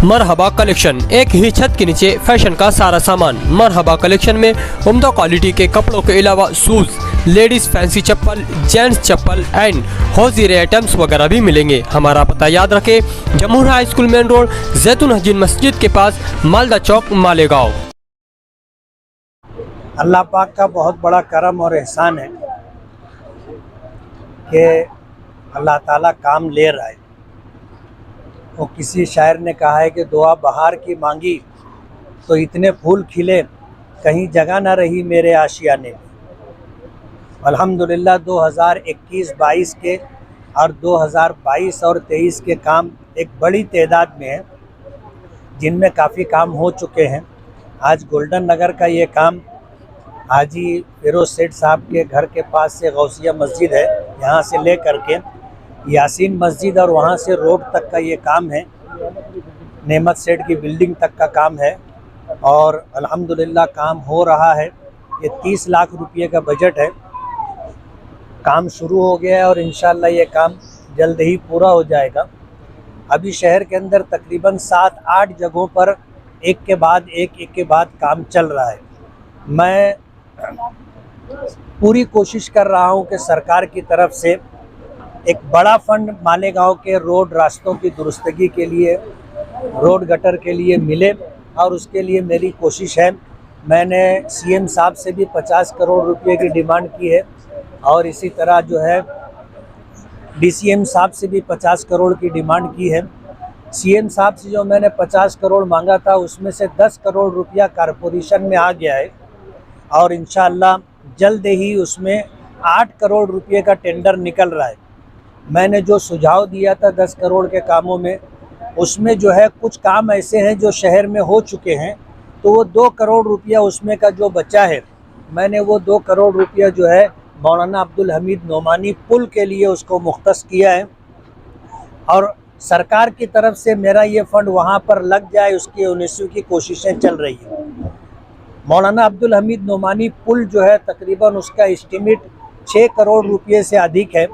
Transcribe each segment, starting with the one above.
मरहबा collection, एक ही छत के नीचे फैशन का सारा सामान। मरहबा कलेक्शन में उम्दा क्वालिटी के कपड़ों के अलावा शूज, लेडीज फैंसी चप्पल, जेंट्स चप्पल एंड हौजीरे आइटम्स वगैरह भी मिलेंगे। हमारा पता याद रखें, Jamhoor high school main road, जैतून हजीन मस्जिद के पास, मालदा चौक, मालेगांव। अल्लाह पाक का बहुत बड़ा करम और एहसान है कि अल्लाह ताला काम ले रहा है। तो किसी शायर ने कहा है कि दुआ बहार की मांगी तो इतने फूल खिले, कहीं जगह ना रही मेरे आशियाने में। अल्हम्दुलिल्लाह 2021-22 के और 2022 और 23 के काम एक बड़ी तादाद में है, जिनमें काफ़ी काम हो चुके हैं। आज गोल्डन नगर का ये काम हाजी फिरोज सेठ साहब के घर के पास से गौसिया मस्जिद है, यहाँ से ले करके यासीन मस्जिद और वहाँ से रोड तक का ये काम है। नेमत सेठ की बिल्डिंग तक का काम है और अल्हम्दुलिल्लाह काम हो रहा है। ये 30 लाख रुपये का बजट है। काम शुरू हो गया है और इंशाल्लाह ये काम जल्द ही पूरा हो जाएगा। अभी शहर के अंदर तकरीबन 7-8 जगहों पर एक के बाद काम चल रहा है। मैं पूरी कोशिश कर रहा हूँ कि सरकार की तरफ से एक बड़ा फंड मालेगांव के रोड रास्तों की दुरुस्तगी के लिए, रोड गटर के लिए मिले और उसके लिए मेरी कोशिश है। मैंने सीएम साहब से भी 50 करोड़ रुपए की डिमांड की है और इसी तरह जो है डीसीएम साहब से भी 50 करोड़ की डिमांड की है। सीएम साहब से जो मैंने 50 करोड़ मांगा था उसमें से 10 करोड़ रुपया कारपोरेशन में आ गया है और इंशाअल्लाह जल्द ही उसमें 8 करोड़ रुपये का टेंडर निकल रहा है। मैंने जो सुझाव दिया था 10 करोड़ के कामों में, उसमें जो है कुछ काम ऐसे हैं जो शहर में हो चुके हैं, तो वो 2 करोड़ रुपया उसमें का जो बचा है, मैंने वो 2 करोड़ रुपया जो है मौलाना अब्दुल हमीद नोमानी पुल के लिए उसको मुख्तस किया है और सरकार की तरफ से मेरा ये फ़ंड वहाँ पर लग जाए, उसकी 19वीं की कोशिशें चल रही हैं। मौलाना अब्दुल हमीद नोमानी पुल जो है तकरीबन उसका एस्टीमेट 6 करोड़ रुपये से अधिक है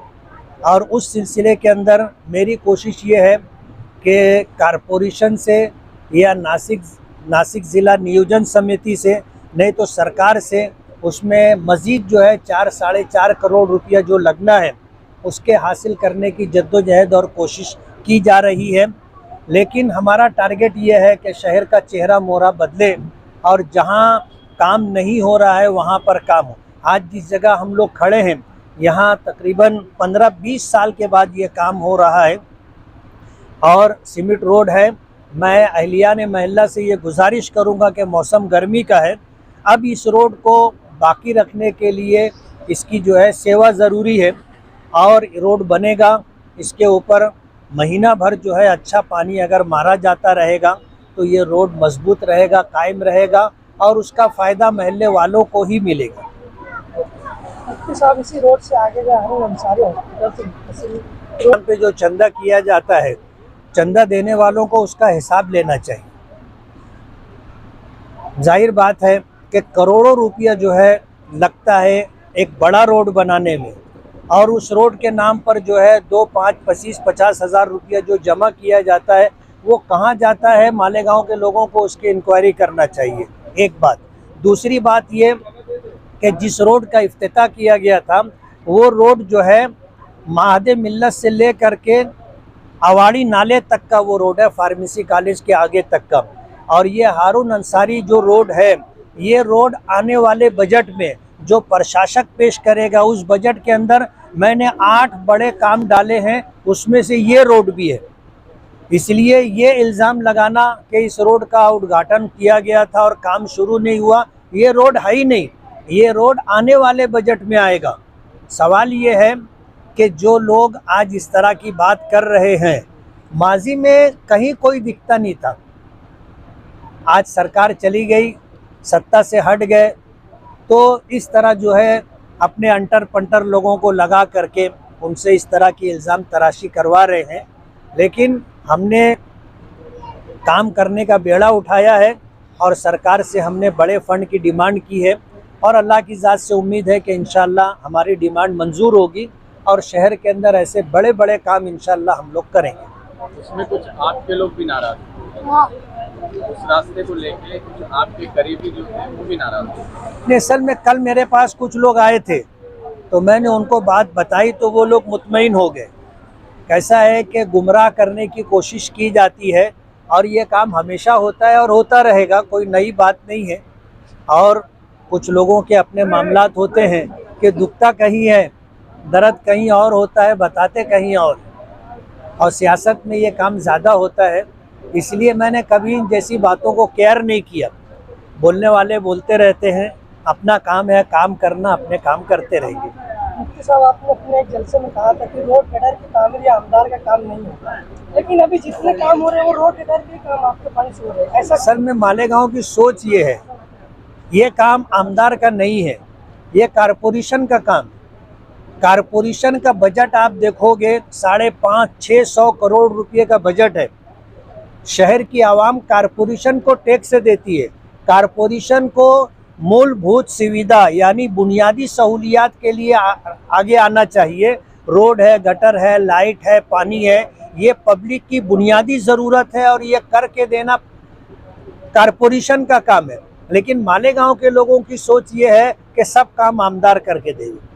और उस सिलसिले के अंदर मेरी कोशिश ये है कि कारपोरेशन से या नासिक ज़िला नियोजन समिति से, नहीं तो सरकार से, उसमें मज़ीद जो है 4-4.5 करोड़ रुपया जो लगना है उसके हासिल करने की जद्दोजहद और कोशिश की जा रही है। लेकिन हमारा टारगेट ये है कि शहर का चेहरा मोहरा बदले और जहाँ काम नहीं हो रहा है वहाँ पर काम हो। आज जिस जगह हम लोग खड़े हैं यहाँ तकरीबन 15-20 साल के बाद ये काम हो रहा है और सीमेंट रोड है। मैं अहलियान महल्ला से ये गुजारिश करूँगा कि मौसम गर्मी का है, अब इस रोड को बाकी रखने के लिए इसकी जो है सेवा ज़रूरी है और रोड बनेगा। इसके ऊपर महीना भर जो है अच्छा पानी अगर मारा जाता रहेगा तो ये रोड मजबूत रहेगा, कायम रहेगा और उसका फ़ायदा महल्ले वालों को ही मिलेगा। साहब इसी रोड से आगे अंसारी हॉस्पिटल पे जो चंदा किया जाता है, चंदा देने वालों को उसका हिसाब लेना चाहिए। जाहिर बात है कि करोड़ों रुपया जो है लगता है एक बड़ा रोड बनाने में और उस रोड के नाम पर जो है 2-5-25-50 हज़ार रुपया जो जमा किया जाता है वो कहाँ जाता है, मालेगांव के लोगों को उसकी इंक्वायरी करना चाहिए। एक बात। दूसरी बात ये कि जिस रोड का इफ्तिताह किया गया था वो रोड जो है महादे मिल्लत से ले करके अवाड़ी नाले तक का वो रोड है, फार्मेसी कॉलेज के आगे तक का। और ये हारून अंसारी जो रोड है, ये रोड आने वाले बजट में जो प्रशासक पेश करेगा उस बजट के अंदर मैंने 8 बड़े काम डाले हैं, उसमें से ये रोड भी है। इसलिए ये इल्ज़ाम लगाना कि इस रोड का उद्घाटन किया गया था और काम शुरू नहीं हुआ, ये रोड है ही नहीं। ये रोड आने वाले बजट में आएगा। सवाल ये है कि जो लोग आज इस तरह की बात कर रहे हैं, माजी में कहीं कोई दिखता नहीं था। आज सरकार चली गई, सत्ता से हट गए, तो इस तरह जो है अपने अंटर पंटर लोगों को लगा करके उनसे इस तरह की इल्ज़ाम तराशी करवा रहे हैं। लेकिन हमने काम करने का बेड़ा उठाया है और सरकार से हमने बड़े फ़ंड की डिमांड की है और अल्लाह की ज़ात से उम्मीद है कि इंशाअल्लाह हमारी डिमांड मंजूर होगी और शहर के अंदर ऐसे बड़े बड़े काम इंशाअल्लाह हम लोग करेंगे। उसमें कुछ आपके लोग भी नाराज थे। हाँ। उस रास्ते को लेके कुछ आपके करीबी जो थे वो भी नाराज थे। नहीं, असल में कल मेरे पास कुछ लोग आए थे तो मैंने उनको बात बताई तो वो लोग मुतमईन हो गए। कैसा है कि गुमराह करने की कोशिश की जाती है और ये काम हमेशा होता है और होता रहेगा, कोई नई बात नहीं है। और कुछ लोगों के अपने मामलात होते हैं कि दुखता कहीं है, दर्द कहीं और होता है, बताते कहीं और सियासत में ये काम ज़्यादा होता है। इसलिए मैंने कभी इन जैसी बातों को केयर नहीं किया। बोलने वाले बोलते रहते हैं, अपना काम है काम करना, अपने काम करते रहेंगे। मुफ्ती साहब, आपने अपने एक जलसे में कहा था कि रोड गटर की तामीर या आमदार का काम नहीं होता, लेकिन अभी जितने काम हो रहे हैं वो रोड गटर के काम आपके पानी से हो रहे हैं, ऐसा असल में मालेगांव की सोच ये है, ये काम आमदार का नहीं है, ये कारपोरेशन का काम है। कारपोरेशन का बजट आप देखोगे 550-600 करोड़ रुपए का बजट है। शहर की आवाम कारपोरेशन को टैक्स देती है। कारपोरेशन को मूलभूत सुविधा यानी बुनियादी सहूलियात के लिए आगे आना चाहिए। रोड है, गटर है, लाइट है, पानी है, ये पब्लिक की बुनियादी ज़रूरत है और ये करके देना कारपोरेशन का काम है। लेकिन मालेगांव के लोगों की सोच ये है कि सब काम आमदार करके देंगे।